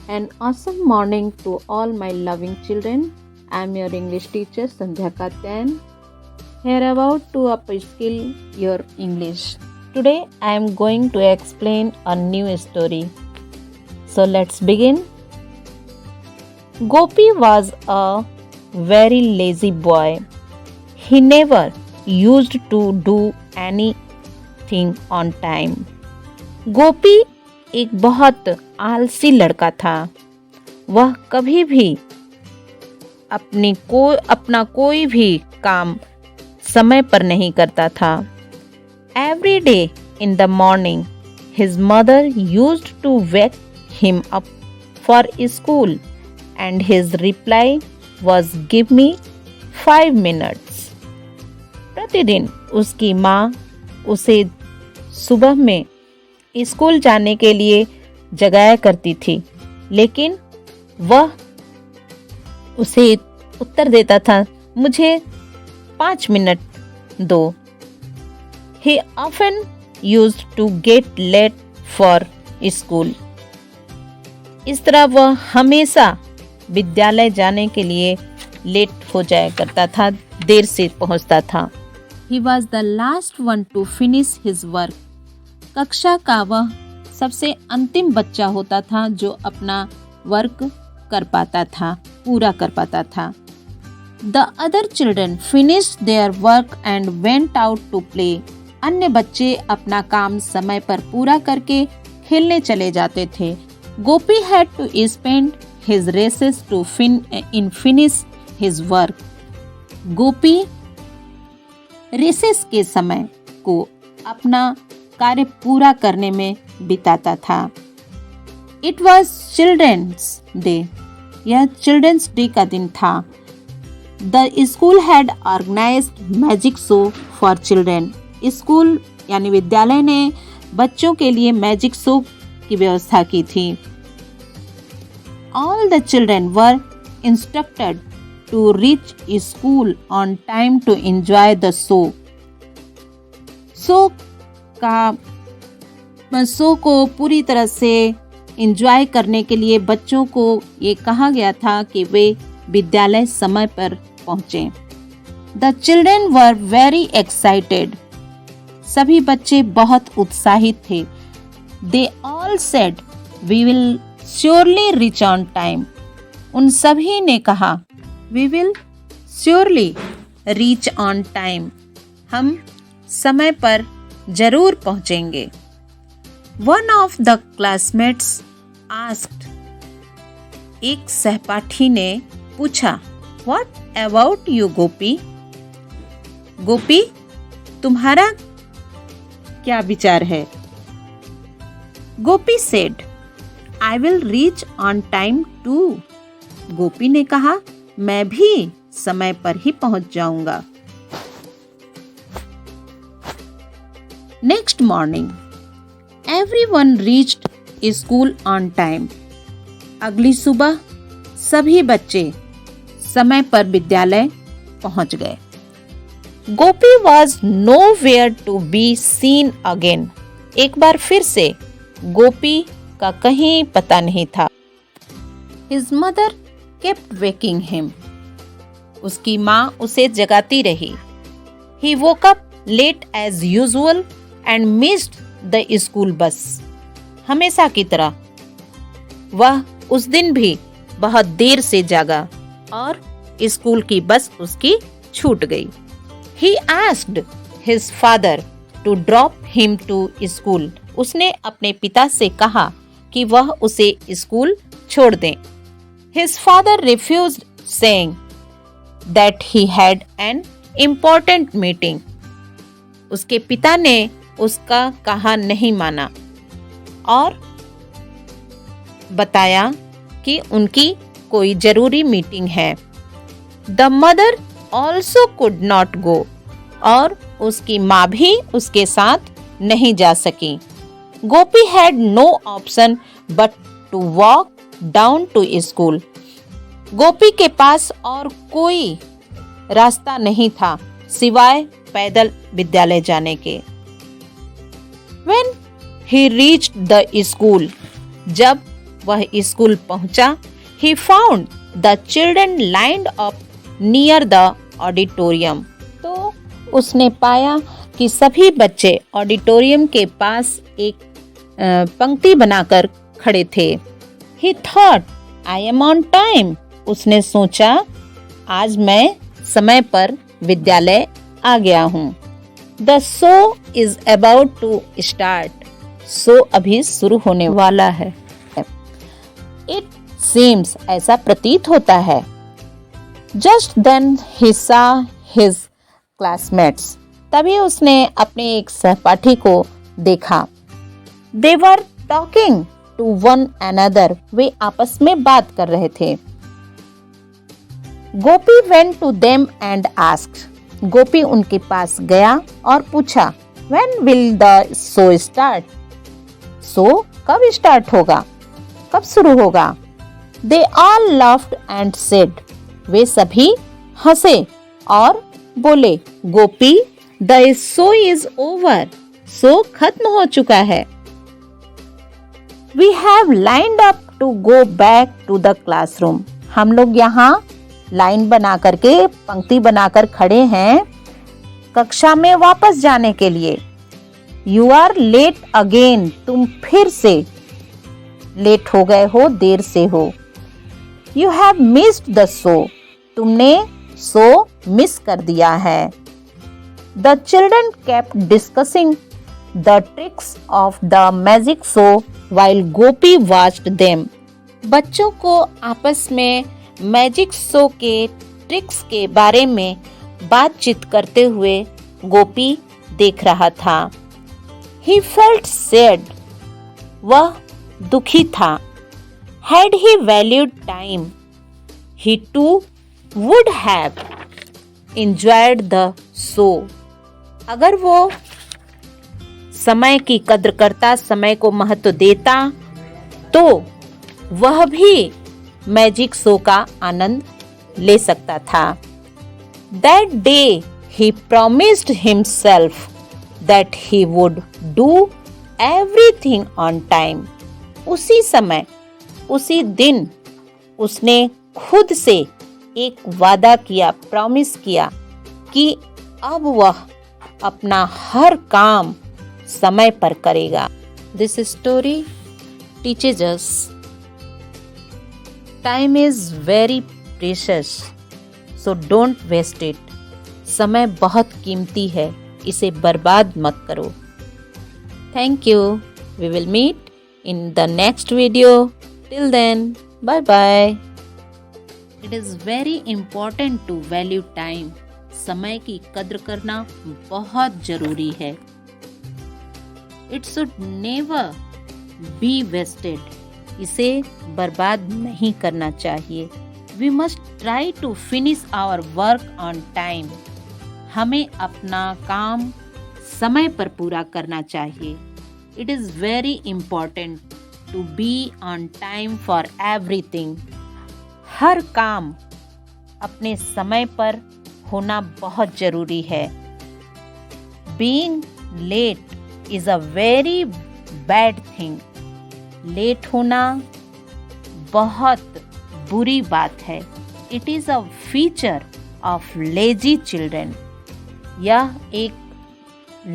An awesome morning to all my loving children. I am your English teacher Sandhya Katyan. Here about to upskill your English. Today I am going to explain a new story. So let's begin. Gopi was a very lazy boy. He never used to do anything on time. गोपी एक बहुत आलसी लड़का था। वह कभी भी अपना कोई भी काम समय पर नहीं करता था। Every day in the morning, his mother used to wake him up for school, and his reply was, "Give me 5 minutes." प्रतिदिन उसकी माँ उसे सुबह में स्कूल जाने के लिए जगाया करती थी, लेकिन वह उसे उत्तर देता था, मुझे 5 मिनट दो। He often used to get late for school. इस तरह वह हमेशा विद्यालय जाने के लिए लेट हो जाया करता था, देर से पहुंचता था। He was the last one to finish his work. कक्षा का वह सबसे अंतिम बच्चा होता था जो अपना वर्क कर पाता था, पूरा कर पाता था। The other children finished their work and went out to play. अन्य बच्चे अपना काम समय पर पूरा करके खेलने चले जाते थे। Gopi had to spend his races to finish his work. Gopi recess के समय को अपना कार्य पूरा करने में बिताता था। It was Children's Day. यह चिल्ड्रंस डे का दिन था। The school had organized magic show for children. School यानी विद्यालय ने बच्चों के लिए मैजिक शो की व्यवस्था की थी। All the children were instructed to reach school on time to enjoy the show. Show को पूरी तरह से एंजॉय करने के लिए बच्चों को ये कहा गया था कि वे विद्यालय समय पर पहुंचे। The children were very excited. सभी बच्चे बहुत उत्साहित थे। They all said, "We will surely reach on time." उन सभी ने कहा, "We will surely reach on time." हम समय पर जरूर पहुंचेंगे। One of the classmates asked. एक सहपाठी ने पूछा, "What about you, गोपी?" गोपी, तुम्हारा क्या विचार है? गोपी said, "I will reach on time too." गोपी ने कहा, मैं भी समय पर ही पहुंच जाऊंगा। Next morning, everyone reached school on time. अगली सुबह सभी बच्चे समय पर विद्यालय पहुंच गए। गोपी was nowhere to be seen again. एक बार फिर से गोपी का कहीं पता नहीं था। His mother kept waking him. उसकी माँ उसे जगाती रही। He woke up late as usual and missed the school bus. हमेशा की तरह वह उस दिन भी बहुत देर से जागा और स्कूल की बस उसकी छूट गई। He asked his father to drop him to school. उसने अपने पिता से कहा कि वह उसे स्कूल छोड़ दें। His father refused, saying that he had an important meeting. उसके पिता ने उसका कहा नहीं माना और बताया कि उनकी कोई जरूरी मीटिंग है। The mother also could not go. और उसकी माँ भी उसके साथ नहीं जा सकी। गोपी had no option but to walk down to school. गोपी के पास और कोई रास्ता नहीं था सिवाय पैदल विद्यालय जाने के। When he reached the school, जब वह स्कूल पहुंचा, he found the children lined up near the auditorium. तो उसने पाया कि सभी बच्चे ऑडिटोरियम के पास एक पंक्ति बनाकर खड़े थे. He thought, I am on time. उसने सोचा, आज मैं समय पर विद्यालय आ गया हूँ. The show is about to start. Show अभी शुरू होने वाला है. It seems, ऐसा प्रतीत होता है. Just then he saw his classmates. तभी उसने अपने एक सहपाठी को देखा. They were talking to one another. वे आपस में बात कर रहे थे. गोपी went to them and asked. गोपी उनके पास गया और पूछा, When will the show start? Show कब स्टार्ट होगा, कब शुरू होगा? They all laughed and said. वे सभी हंसे और बोले, गोपी, the show is over. Show खत्म हो चुका है. We have lined up to go back to the classroom. हम लोग यहाँ लाइन बना करके, पंक्ति बनाकर खड़े हैं कक्षा में वापस जाने के लिए. You are late again. तुम फिर से लेट हो गए हो, देर से हो. You have missed the show. तुमने शो मिस कर दिया है. The children kept discussing the tricks of the magic show while Gopi watched them. बच्चों को आपस में मैजिक शो के ट्रिक्स के बारे में बातचीत करते हुए गोपी देख रहा था. He felt sad. वह दुखी था. Had he valued time, he too would have enjoyed the show. अगर वो समय की कद्र करता, समय को महत्व देता, तो वह भी मैजिक शो का आनंद ले सकता था. That day he promised himself that he would do everything on time. उसी समय, उसी दिन उसने खुद से एक वादा किया, प्रॉमिस किया कि अब वह अपना हर काम समय पर करेगा. This story teaches us time is very precious, so don't waste it. समय बहुत कीमती है, इसे बर्बाद मत करो. Thank you. We will meet in the next video. Till then, bye bye. It is very important to value time. समय की कद्र करना बहुत जरूरी है. It should never be wasted. इसे बर्बाद नहीं करना चाहिए. We must try to finish our work on time. हमें अपना काम समय पर पूरा करना चाहिए. It is very important to be on time for everything. हर काम अपने समय पर होना बहुत जरूरी है. Being late is a very bad thing. Late होना बहुत बुरी बात है. It is a feature of lazy children. यह एक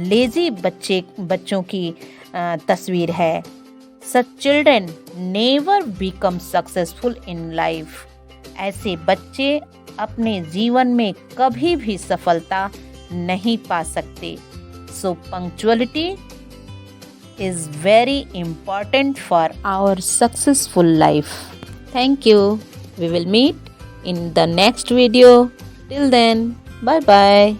लेजी बच्चों की तस्वीर है. Such children never become successful in life. ऐसे बच्चे अपने जीवन में कभी भी सफलता नहीं पा सकते. So punctuality is very important for our successful life. Thank you. We will meet in the next video. Till then, bye bye.